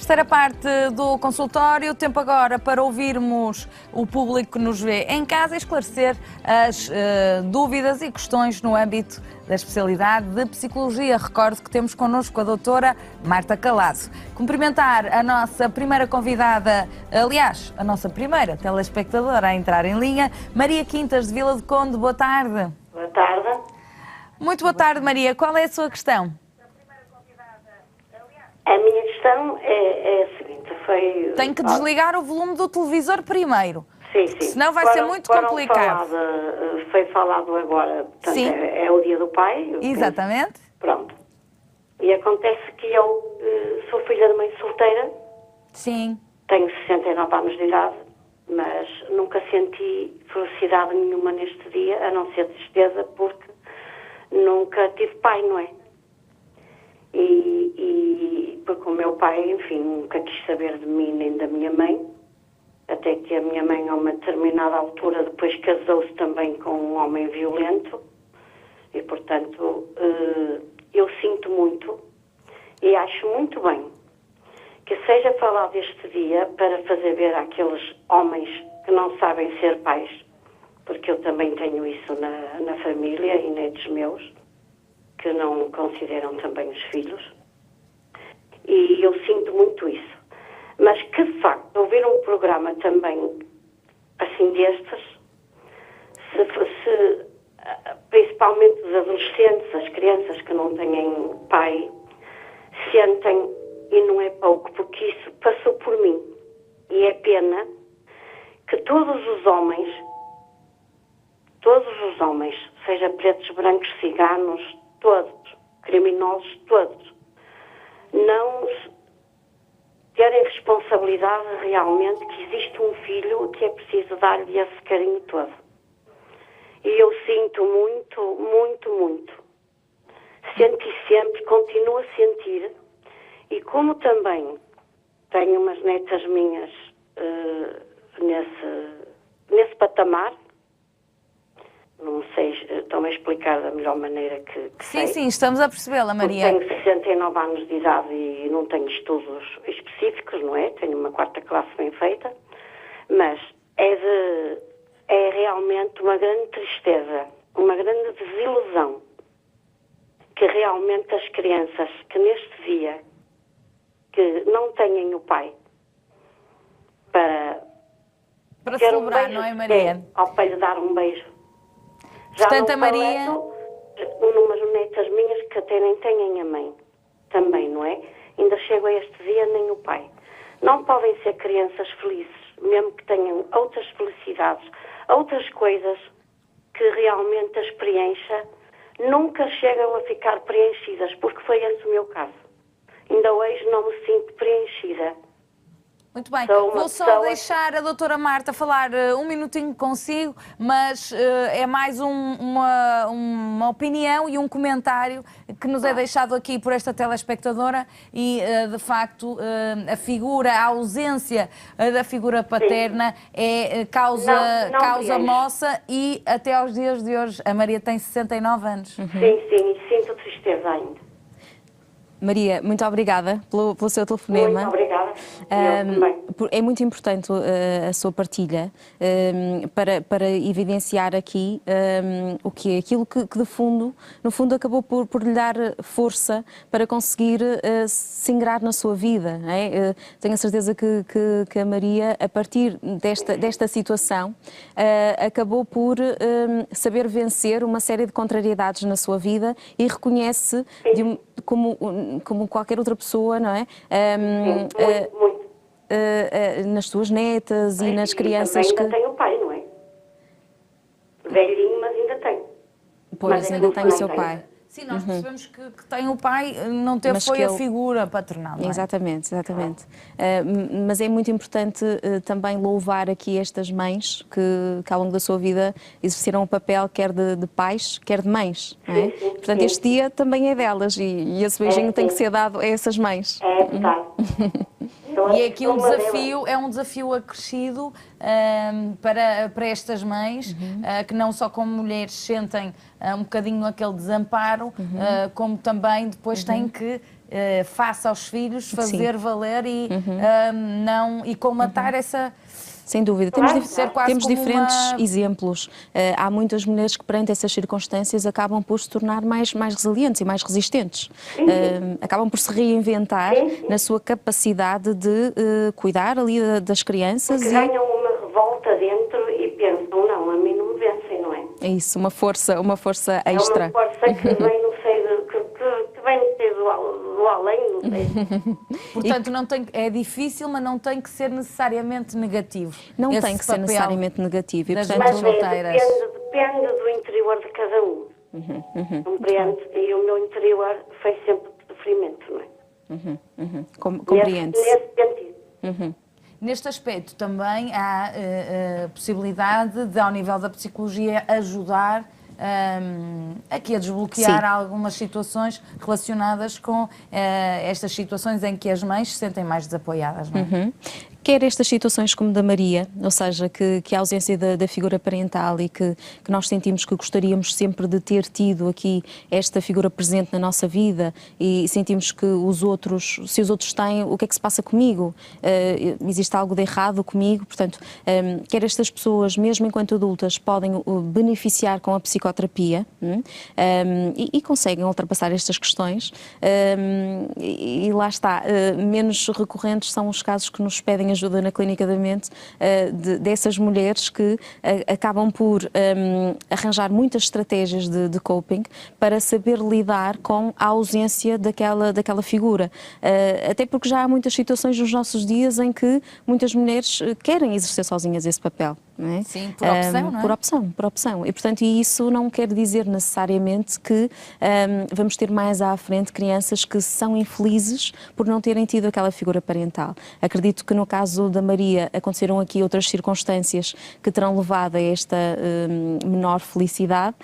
terceira parte do consultório, tempo agora para ouvirmos o público que nos vê em casa e esclarecer as dúvidas e questões no âmbito da especialidade de Psicologia. Recordo que temos connosco a doutora Marta Calado. Cumprimentar a nossa primeira convidada, aliás, a nossa primeira telespectadora a entrar em linha, Maria Quintas de Vila do Conde. Boa tarde. Boa tarde. Muito boa tarde, Maria. Qual é a sua questão? A minha questão é a seguinte, foi... Tem que desligar o volume do televisor primeiro. Sim, sim. Senão vai ser muito complicado. Foi falado agora, portanto, Sim. é o dia do pai. Exatamente. Pronto. E acontece que eu sou filha de mãe solteira. Sim. Tenho 69 anos de idade, mas nunca senti felicidade nenhuma neste dia, a não ser tristeza, porque nunca tive pai, não é? E porque o meu pai, enfim, nunca quis saber de mim nem da minha mãe, até que a minha mãe, a uma determinada altura, depois casou-se também com um homem violento, e, portanto, eu sinto muito e acho muito bem que seja falado este dia para fazer ver àqueles homens que não sabem ser pais, porque eu também tenho isso na família e netos meus, que não consideram também os filhos, e eu sinto muito isso. Mas que de facto, ouvir um programa também assim destes, principalmente os adolescentes, as crianças que não têm pai, sentem, e não é pouco, porque isso passou por mim, e é pena que todos os homens, seja pretos, brancos, ciganos, todos, criminosos, todos, não terem responsabilidade realmente que existe um filho que é preciso dar-lhe esse carinho todo. E eu sinto muito, muito, muito. Senti sempre, continuo a sentir, e como também tenho umas netas minhas nesse patamar, não sei, estou-me a explicar da melhor maneira que sei. Sim, estamos a percebê-la, Maria. Tenho 69 anos de idade e não tenho estudos específicos, não é? Tenho uma quarta classe bem feita, mas é realmente uma grande tristeza, uma grande desilusão que realmente as crianças que neste dia que não têm o pai para celebrar, um beijo, não é, Maria? Ao pai lhe dar um beijo. Portanto, Já a não Maria... numas netas minhas que até nem têm a mãe, também, não é? Ainda chego a este dia nem o pai. Não podem ser crianças felizes, mesmo que tenham outras felicidades, outras coisas que realmente as preencha, nunca chegam a ficar preenchidas, porque foi esse o meu caso. Ainda hoje não me sinto preenchida. Muito bem, Sou uma vou só pessoa... deixar a doutora Marta falar um minutinho consigo, mas é mais uma opinião e um comentário que nos é deixado aqui por esta telespectadora e, de facto, a ausência da figura paterna causa moça e até aos dias de hoje a Maria tem 69 anos. Sim, e sinto tristeza ainda. Maria, muito obrigada pelo seu telefonema. Muito obrigada. Eu também. É muito importante a sua partilha para evidenciar aqui aquilo que no fundo acabou por lhe dar força para conseguir se ingrar na sua vida. Não é? Tenho a certeza que a Maria, a partir desta situação, acabou por saber vencer uma série de contrariedades na sua vida e reconhece como qualquer outra pessoa, não é? Muito. Nas suas netas e nas crianças ainda tem o pai, não é? Velhinho, mas ainda tem. Pois, ainda tem o seu pai. Sim, nós percebemos que tem o pai, não teve a figura paternal, não é? Exatamente. Mas é muito importante também louvar aqui estas mães que ao longo da sua vida exerceram o papel quer de pais, quer de mães, não é? Sim. Portanto, este dia também é delas e esse beijinho tem que ser dado a essas mães. É verdade. E aqui é um desafio acrescido para estas mães, que não só como mulheres sentem um bocadinho aquele desamparo, como também depois têm que face aos filhos, fazer valer e, e colmatar essa... Sem dúvida. Temos diferentes exemplos. Há muitas mulheres que, perante essas circunstâncias, acabam por se tornar mais resilientes e mais resistentes. Acabam por se reinventar na sua capacidade de cuidar ali das crianças. Porque ganham uma revolta dentro e pensam, não, a mim não me vencem, não é? É isso, uma força extra. É uma força que vem, não sei, que vem do além, não sei. Portanto, é difícil, mas não tem que ser necessariamente negativo. Não tem que ser necessariamente negativo. E, portanto, mas depende do interior de cada um. Compreende? E o meu interior foi sempre de sofrimento, não é? Compreende-se. Nesse sentido. Neste aspecto também há a possibilidade de, ao nível da psicologia, ajudar aqui a desbloquear algumas situações relacionadas com estas situações em que as mães se sentem mais desapoiadas, não é? Quer estas situações como da Maria, ou seja, que a ausência da figura parental e que nós sentimos que gostaríamos sempre de ter tido aqui esta figura presente na nossa vida e sentimos que se os outros têm, o que é que se passa comigo? Existe algo de errado comigo? Portanto, quer estas pessoas, mesmo enquanto adultas, podem beneficiar com a psicoterapia e conseguem ultrapassar estas questões e lá está, menos recorrentes são os casos que nos pedem ajuda na Clínica da Mente dessas mulheres que acabam por arranjar muitas estratégias de coping para saber lidar com a ausência daquela figura. Até porque já há muitas situações nos nossos dias em que muitas mulheres querem exercer sozinhas esse papel. Não é? Sim, por opção, não é? Por opção. E, portanto, isso não quer dizer necessariamente que vamos ter mais à frente crianças que são infelizes por não terem tido aquela figura parental. Acredito que no caso da Maria aconteceram aqui outras circunstâncias que terão levado a esta menor felicidade,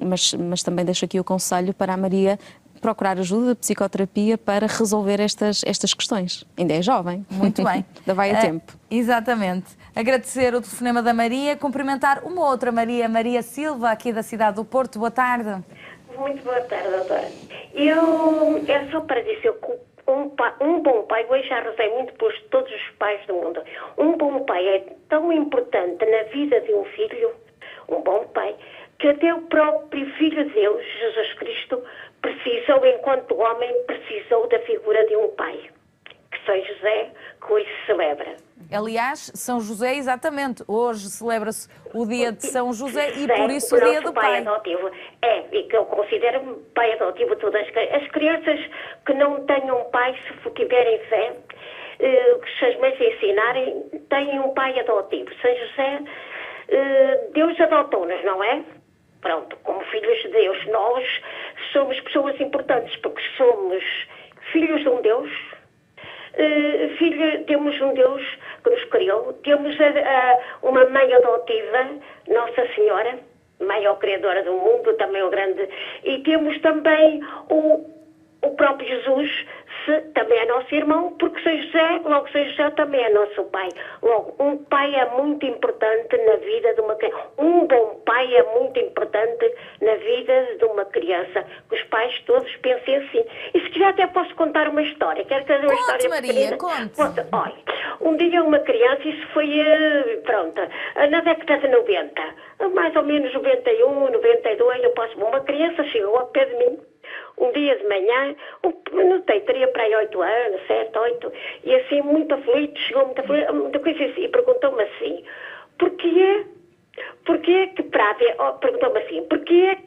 mas também deixo aqui o conselho para a Maria procurar ajuda de psicoterapia para resolver estas questões. Ainda é jovem. Muito bem. Ainda vai a tempo. Exatamente. Agradecer o telefonema da Maria, cumprimentar uma outra Maria, Maria Silva, aqui da cidade do Porto. Boa tarde. Muito boa tarde, doutora. É só para dizer que um bom pai, hoje já rezei muito por todos os pais do mundo, um bom pai é tão importante na vida de um filho, um bom pai, que até o próprio Filho de Deus, Jesus Cristo, precisou, enquanto homem, precisou da figura de um pai, que São José, que hoje se celebra. Aliás, São José, exatamente, hoje celebra-se o dia de São José e por isso o dia do pai. Adotivo. E que eu considero pai adotivo todas as crianças que não tenham pai, se tiverem fé, que se as mães ensinarem, têm um pai adotivo. São José, Deus adotou-nos, não é? Pronto, como filhos de Deus, nós somos pessoas importantes porque somos filhos de um Deus, temos um Deus que nos criou, temos uma mãe adotiva, Nossa Senhora, maior criadora do mundo, também o grande, e temos também o próprio Jesus, também é nosso irmão, porque São José, logo São José também é nosso pai. Logo, um pai é muito importante na vida de uma criança. Um bom pai é muito importante na vida de uma criança. Que os pais todos pensem assim. E se quiser até posso contar uma história. Quero que uma história Maria, pequenina. conte. Olha, um dia uma criança, isso foi, na década de 90, mais ou menos 91, 92, uma criança chegou ao pé de mim. Um dia de manhã, não sei, teria para aí 8 anos, 7, 8, e assim, muito aflito, chegou muita coisa assim, e perguntou-me assim, porquê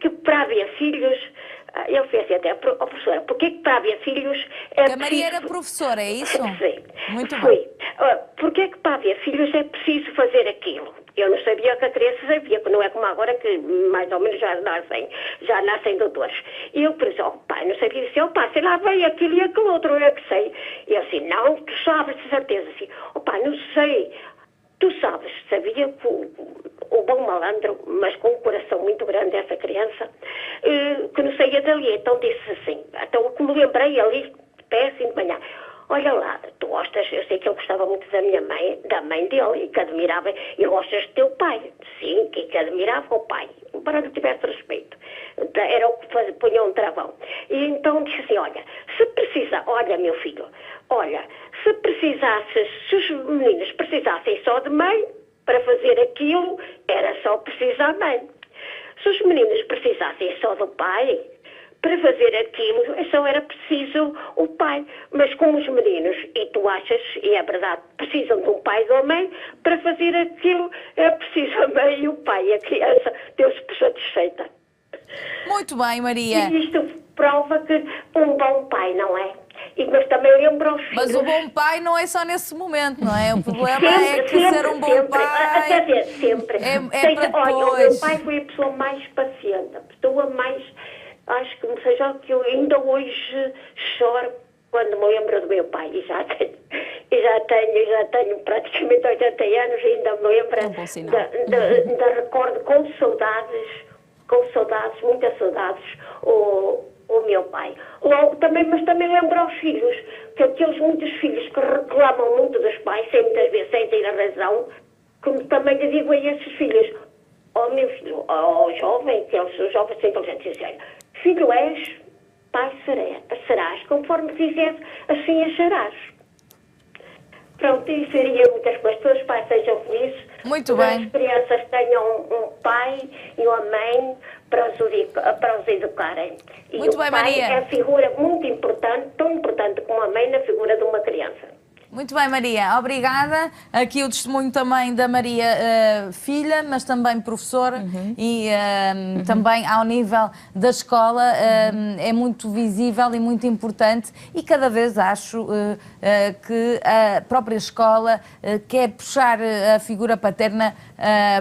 que para haver filhos, eu fiz assim até, professora, porquê que para haver filhos é preciso... A Maria era professora, é isso? Sim. Muito bem. Porquê que para haver filhos é preciso fazer aquilo? Eu não sabia que a criança sabia, que não é como agora que mais ou menos já nascem doutores. E eu pensei, pai, não sabia dizer, pai, sei lá, veio aquilo e aquilo outro, eu é que sei. E eu assim, não, tu sabes de certeza, assim, pai, não sei, tu sabes, sabia que o bom malandro, mas com um coração muito grande, essa criança, que não saía dali, então disse assim, então que me lembrei ali, de pé assim de manhã, olha lá, tu gostas, eu sei que ele gostava muito da minha mãe, da mãe dele, e que admirava, e gostas do teu pai. Sim, que admirava o pai. para lhe tivesse respeito. Era o que punha um travão. E então disse assim, olha, se precisa, olha meu filho, olha, se os meninos precisassem só de mãe para fazer aquilo, era só precisar mãe. Se os meninos precisassem só do pai para fazer aquilo, só era preciso o pai. Mas como os meninos, e tu achas, e é verdade, precisam de um pai e de uma mãe, para fazer aquilo é preciso a mãe e o pai. E a criança deu-se por satisfeita. Muito bem, Maria. E isto prova que um bom pai, não é? Mas também lembra aos filhos... Mas o bom pai não é só nesse momento, não é? O problema é que ser um bom pai... Quer dizer, sempre. Para olha, o depois. meu pai foi a pessoa mais paciente, a pessoa mais... Acho que não seja que eu ainda hoje choro quando me lembro do meu pai. E já tenho praticamente 80 anos e ainda me lembro recordo com saudades, muitas saudades, o meu pai. Logo também, mas também lembro aos filhos, que aqueles muitos filhos que reclamam muito dos pais, muitas vezes sem ter a razão, como também lhe digo a esses filhos, meu filho, jovem, que os jovens são inteligentes, dizem, filho és, pai serás, conforme fizeres, assim acharás. Pronto, e seria muitas coisas, todos os pais sejam felizes. Muito bem. As crianças tenham um pai e uma mãe para os educarem. E muito o bem, pai Maria. é a figura muito importante, tão importante como a mãe na figura de uma criança. Muito bem, Maria. Obrigada. Aqui o testemunho também da Maria, filha, mas também professora e também ao nível da escola é muito visível e muito importante e cada vez acho que a própria escola quer puxar a figura paterna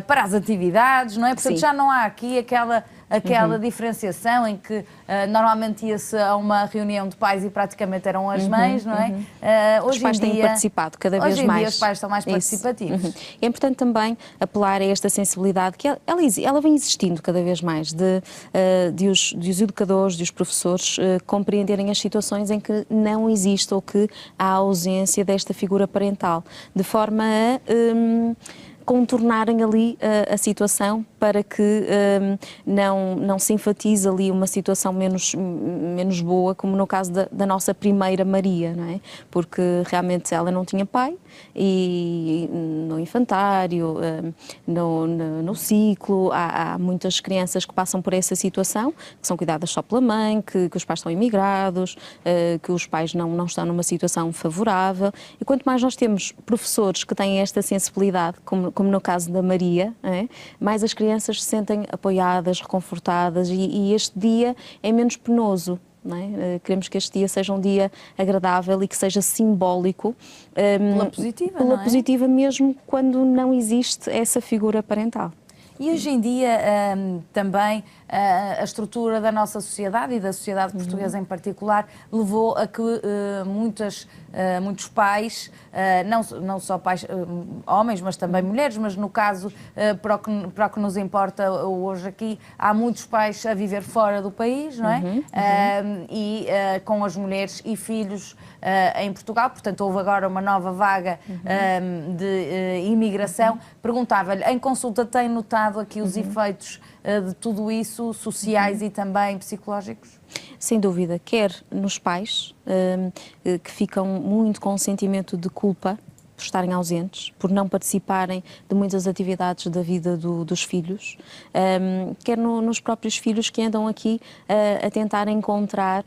para as atividades, não é? Portanto, já não há aqui aquela diferenciação em que normalmente ia-se a uma reunião de pais e praticamente eram as mães, não é? Os pais têm participado cada vez mais. Hoje em dia os pais são mais participativos. É importante também apelar a esta sensibilidade que ela vem existindo cada vez mais, de os educadores, de os professores compreenderem as situações em que não existe ou que há ausência desta figura parental, de forma a contornarem ali a situação para que não se enfatize ali uma situação menos boa, como no caso da nossa primeira Maria, não é? Porque realmente ela não tinha pai e no infantário, no ciclo, há muitas crianças que passam por essa situação, que são cuidadas só pela mãe, que os pais estão imigrados, que os pais não estão numa situação favorável. E quanto mais nós temos professores que têm esta sensibilidade, como no caso da Maria, mais as crianças se sentem apoiadas, reconfortadas e este dia é menos penoso. Não é? Queremos que este dia seja um dia agradável e que seja simbólico. Pela positiva, pela não é? positiva mesmo quando não existe essa figura parental. E hoje em dia também a estrutura da nossa sociedade e da sociedade portuguesa em particular levou a que muitos pais, não só pais homens, mas também mulheres, mas no caso, para o que nos importa hoje aqui, há muitos pais a viver fora do país, não é? E com as mulheres e filhos em Portugal, portanto houve agora uma nova vaga de imigração. Perguntava-lhe, em consulta tem notado aqui os efeitos de tudo isso, sociais e também psicológicos? Sem dúvida, quer nos pais, que ficam muito com um sentimento de culpa por estarem ausentes, por não participarem de muitas atividades da vida dos filhos, quer nos próprios filhos que andam aqui a tentar encontrar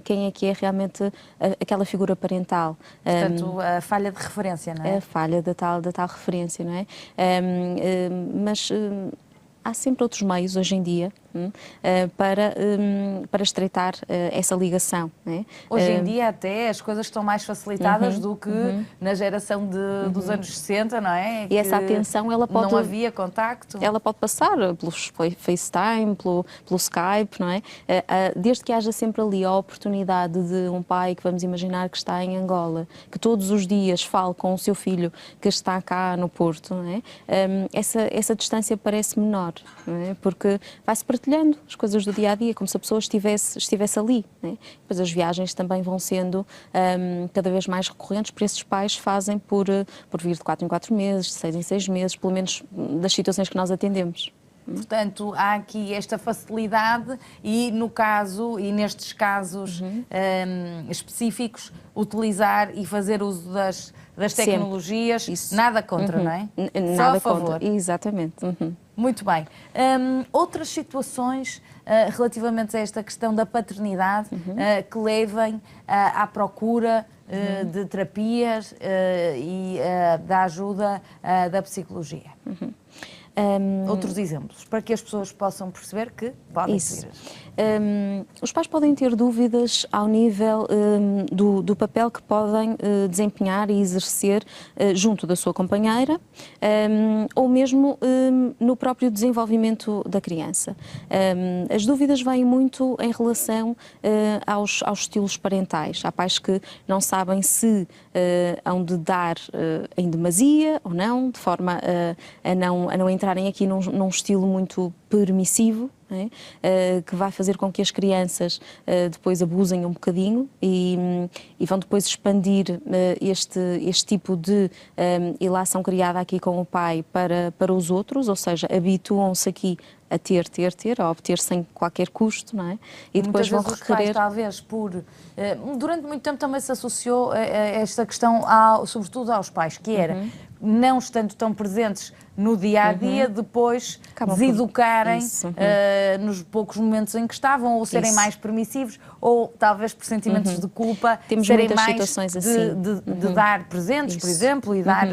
quem é realmente aquela figura parental. Portanto, a falha de referência, não é? A falha da tal referência, não é? Mas há sempre outros meios hoje em dia para estreitar essa ligação. Né? Hoje em dia até as coisas estão mais facilitadas do que na geração dos anos 60, não é? E essa atenção, ela pode... Não havia contacto. Ela pode passar pelo FaceTime, pelo Skype, não é? Desde que haja sempre ali a oportunidade de um pai que vamos imaginar que está em Angola, que todos os dias fale com o seu filho que está cá no Porto, não é? Essa distância parece menor, não é? Porque vai-se partilhando as coisas do dia-a-dia, como se a pessoa estivesse ali. Né? Depois as viagens também vão sendo cada vez mais recorrentes, por esses pais fazem por vir de 4 em 4 meses, de 6 em 6 meses, pelo menos das situações que nós atendemos. Portanto, há aqui esta facilidade e, no caso, e nestes casos específicos, utilizar e fazer uso das tecnologias, Isso. nada contra, não é? Só Nada a favor. contra, exatamente. Muito bem. Outras situações relativamente a esta questão da paternidade que levem à procura de terapias e da ajuda da psicologia. Outros exemplos, para que as pessoas possam perceber que podem seguir. Os pais podem ter dúvidas ao nível do papel que podem desempenhar e exercer junto da sua companheira ou mesmo no próprio desenvolvimento da criança. As dúvidas vêm muito em relação aos estilos parentais. Há pais que não sabem se hão de dar em demasia ou não, de forma a não entrarem aqui num estilo muito permissivo, que vai fazer com que as crianças depois abusem um bocadinho e vão depois expandir este tipo de ilação criada aqui com o pai para os outros, ou seja, habituam-se aqui a a obter sem qualquer custo, não é? E depois vão requerer... requerer... Os pais, talvez, durante muito tempo também se associou esta questão, sobretudo aos pais, que era, não estando tão presentes no dia-a-dia, depois deseducarem nos poucos momentos em que estavam, ou serem mais permissivos, ou talvez por sentimentos de culpa, Temos serem muitas mais situações assim. de dar presentes, por exemplo, e dar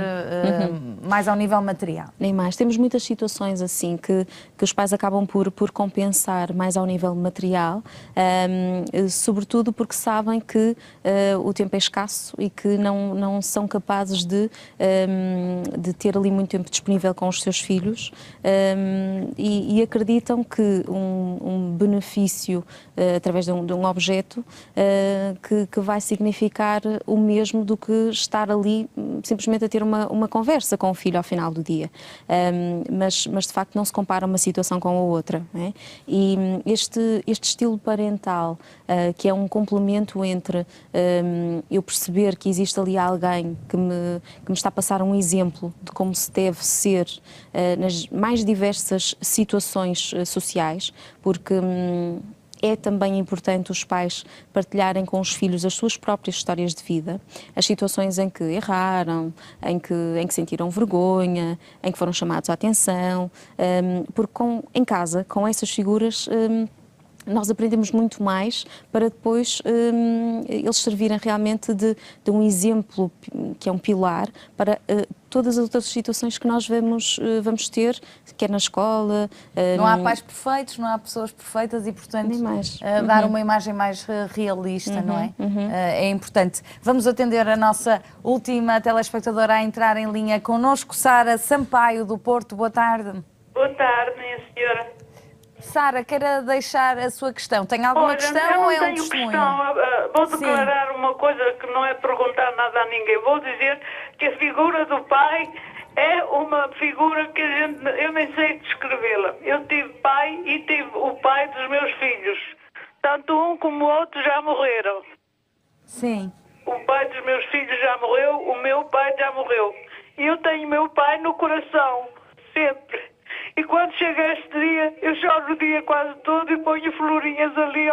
mais ao nível material. Nem mais. Temos muitas situações assim que os pais acabam por compensar mais ao nível material, sobretudo porque sabem que o tempo é escasso e que não são capazes de ter ali muito tempo disponível com os seus filhos e acreditam que um benefício através de um objeto que vai significar o mesmo do que estar ali simplesmente a ter uma conversa com o filho ao final do dia. Mas de facto não se compara uma situação com a outra, não é? E este estilo parental, que é um complemento entre eu perceber que existe ali alguém que me está a passar um exemplo de como se deve ser nas mais diversas situações sociais, porque é também importante os pais partilharem com os filhos as suas próprias histórias de vida, as situações em que erraram, em que sentiram vergonha, em que foram chamados à atenção, porque em casa, com essas figuras, nós aprendemos muito mais para depois eles servirem realmente de um exemplo, que é um pilar, para todas as outras situações que nós vamos ter, quer na escola... Não há pais perfeitos, não há pessoas perfeitas e, portanto, dar uma imagem mais realista, não é? É importante. Vamos atender a nossa última telespectadora a entrar em linha connosco, Sara Sampaio, do Porto. Boa tarde. Boa tarde, minha senhora. Sara, queira deixar a sua questão. Tem alguma questão ou é um testemunho? Vou declarar uma coisa que não é perguntar nada a ninguém. Vou dizer que a figura do pai é uma figura que eu nem sei descrevê-la. Eu tive pai e tive o pai dos meus filhos. Tanto um como o outro já morreram. Sim. O pai dos meus filhos já morreu, o meu pai já morreu. E eu tenho meu pai no coração, sempre. E quando chega este dia, eu choro o dia quase todo e ponho florinhas ali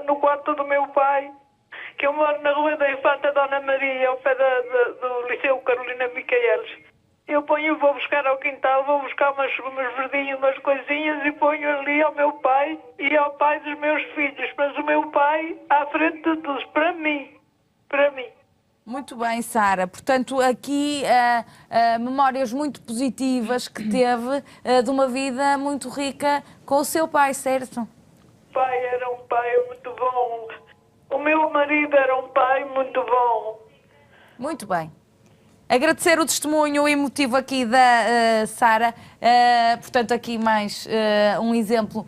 no quarto do meu pai, que eu moro na Rua da Infanta Dona Maria, ao pé do Liceu Carolina Micaelis. Eu vou buscar ao quintal, vou buscar umas verdinhas, umas coisinhas e ponho ali ao meu pai e ao pai dos meus filhos. Mas o meu pai à frente de todos, para mim. Muito bem, Sara. Portanto, aqui memórias muito positivas que teve de uma vida muito rica com o seu pai, certo? O pai era um pai muito bom. O meu marido era um pai muito bom. Muito bem. Agradecer o testemunho emotivo aqui da Sara, portanto aqui mais um exemplo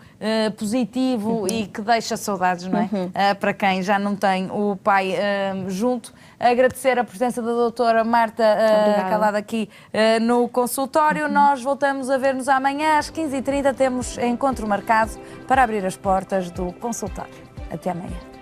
positivo e que deixa saudades, não é? Para quem já não tem o pai junto. Agradecer a presença da doutora Marta Calada aqui no consultório. Nós voltamos a ver-nos amanhã às 15h30, temos encontro marcado para abrir as portas do consultório. Até amanhã.